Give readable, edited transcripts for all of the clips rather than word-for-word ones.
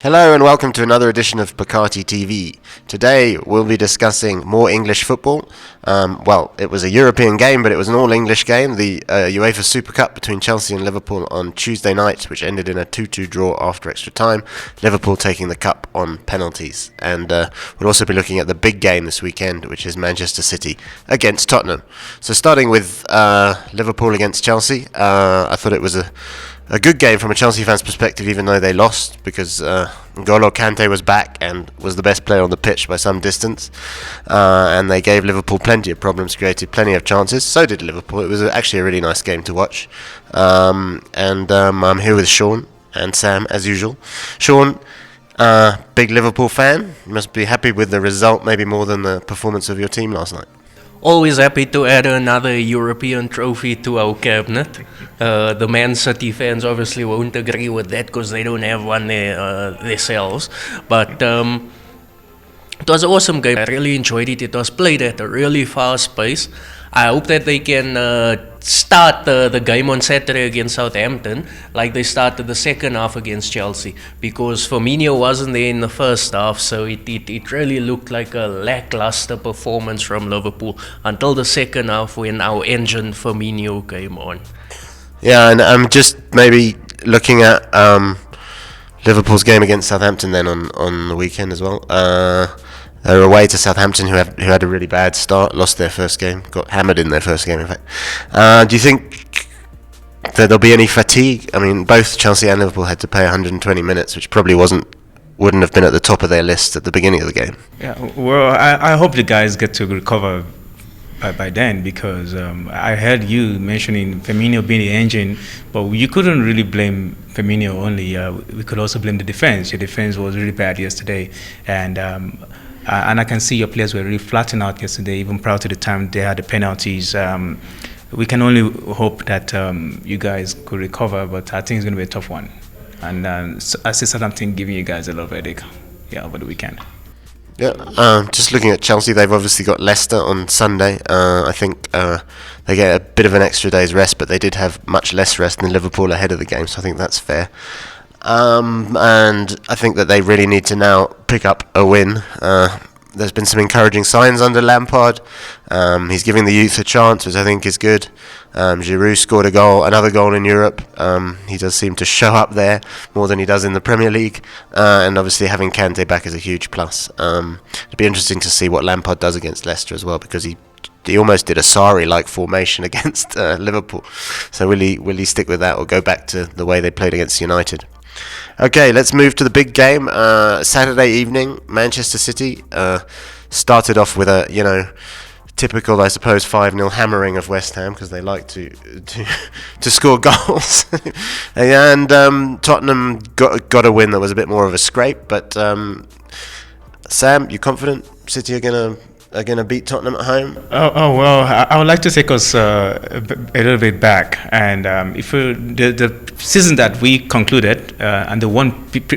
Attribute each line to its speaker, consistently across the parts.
Speaker 1: Hello and welcome to another edition of Bacati TV. Today we'll be discussing more English football. It was a European game, but it was an all-English game. The UEFA Super Cup between Chelsea and Liverpool on Tuesday night, which ended in a 2-2 draw after extra time. Liverpool taking the cup on penalties. And we'll also be looking at the big game this weekend, which is Manchester City against Tottenham. So starting with Liverpool against Chelsea, I thought it was a good game from a Chelsea fan's perspective, even though they lost, because N'Golo Kante was back and was the best player on the pitch by some distance, and they gave Liverpool plenty of problems, created plenty of chances. So did Liverpool. It was actually a really nice game to watch. I'm here with Shaun and Sam as usual. Shaun, big Liverpool fan. You must be happy with the result, maybe more than the performance of your team last night.
Speaker 2: Always happy to add another European trophy to our cabinet. The Man.City fans obviously won't agree with that because they don't have one themselves. But it was an awesome game. I really enjoyed it. It was played at a really fast pace. I hope that they can start the game on Saturday against Southampton like they started the second half against Chelsea, because Firmino wasn't there in the first half, so it really looked like a lackluster performance from Liverpool until the second half when our engine Firmino came on.
Speaker 1: Yeah, and I'm just maybe looking at Liverpool's game against Southampton then on the weekend as well. They were away to Southampton, who had a really bad start, lost their first game, got hammered in their first game, in fact. Do you think that there'll be any fatigue? I mean, both Chelsea and Liverpool had to play 120 minutes, which probably wouldn't have been at the top of their list at the beginning of the game.
Speaker 3: Yeah, well, I hope the guys get to recover by then, because I heard you mentioning Firmino being the engine, but you couldn't really blame Firmino only. We could also blame the defense. Your defense was really bad yesterday, and I can see your players were really flattened out yesterday, even prior to the time they had the penalties. We can only hope that you guys could recover, but I think it's going to be a tough one. And I see Southampton giving you guys a lot of headache over the weekend.
Speaker 1: Yeah, just looking at Chelsea, they've obviously got Leicester on Sunday. I think they get a bit of an extra day's rest, but they did have much less rest than Liverpool ahead of the game, so I think that's fair. And I think that they really need to now pick up a win. There's been some encouraging signs under Lampard. He's giving the youth a chance, which I think is good. Giroud scored another goal in Europe. He does seem to show up there more than he does in the Premier League. And obviously having Kante back is a huge plus. It'd be interesting to see what Lampard does against Leicester as well, because he almost did a Sarri-like formation against Liverpool. So will he stick with that or go back to the way they played against United? Okay, let's move to the big game. Saturday evening, Manchester City started off with a typical, I suppose, 5-0 hammering of West Ham, because they like to score goals. And Tottenham got a win that was a bit more of a scrape. But Sam, you confident City are gonna beat Tottenham at home?
Speaker 3: Well, I would like to take us a little bit back, and if the season that we concluded and the one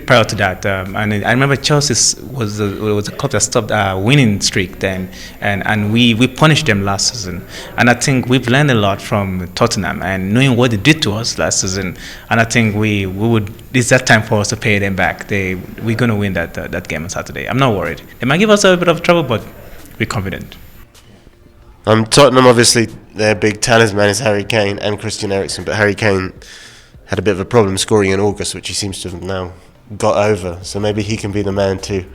Speaker 3: prior to that, and I remember Chelsea was a club that stopped our winning streak then, and we punished them last season, and I think we've learned a lot from Tottenham and knowing what they did to us last season, and I think we would. It's that time for us to pay them back. We're gonna win that game on Saturday. I'm not worried. They might give us a bit of trouble, but we're confident.
Speaker 1: Tottenham, obviously, their big talisman is Harry Kane and Christian Eriksen, but Harry Kane had a bit of a problem scoring in August, which he seems to have now got over. So maybe he can be the man to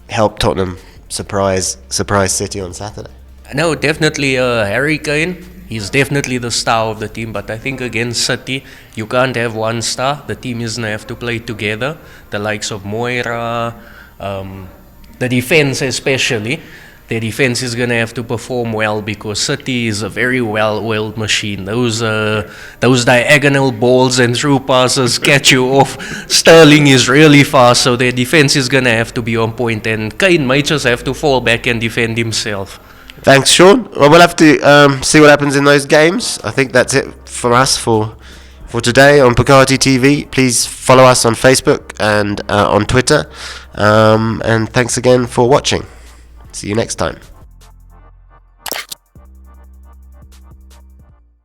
Speaker 1: help Tottenham surprise City on Saturday.
Speaker 2: No, definitely Harry Kane. He's definitely the star of the team, but I think against City, you can't have one star. The team is going to have to play together. The likes of Moira, the defense especially. Their defense is going to have to perform well, because City is a very well-oiled machine. Those diagonal balls and through passes catch you off. Sterling is really fast, so their defense is going to have to be on point, and Kane might just have to fall back and defend himself.
Speaker 1: Thanks, Shaun. Well, we'll have to see what happens in those games. I think that's it for us for today on Bacati TV. Please follow us on Facebook and on Twitter. And thanks again for watching. See you next time.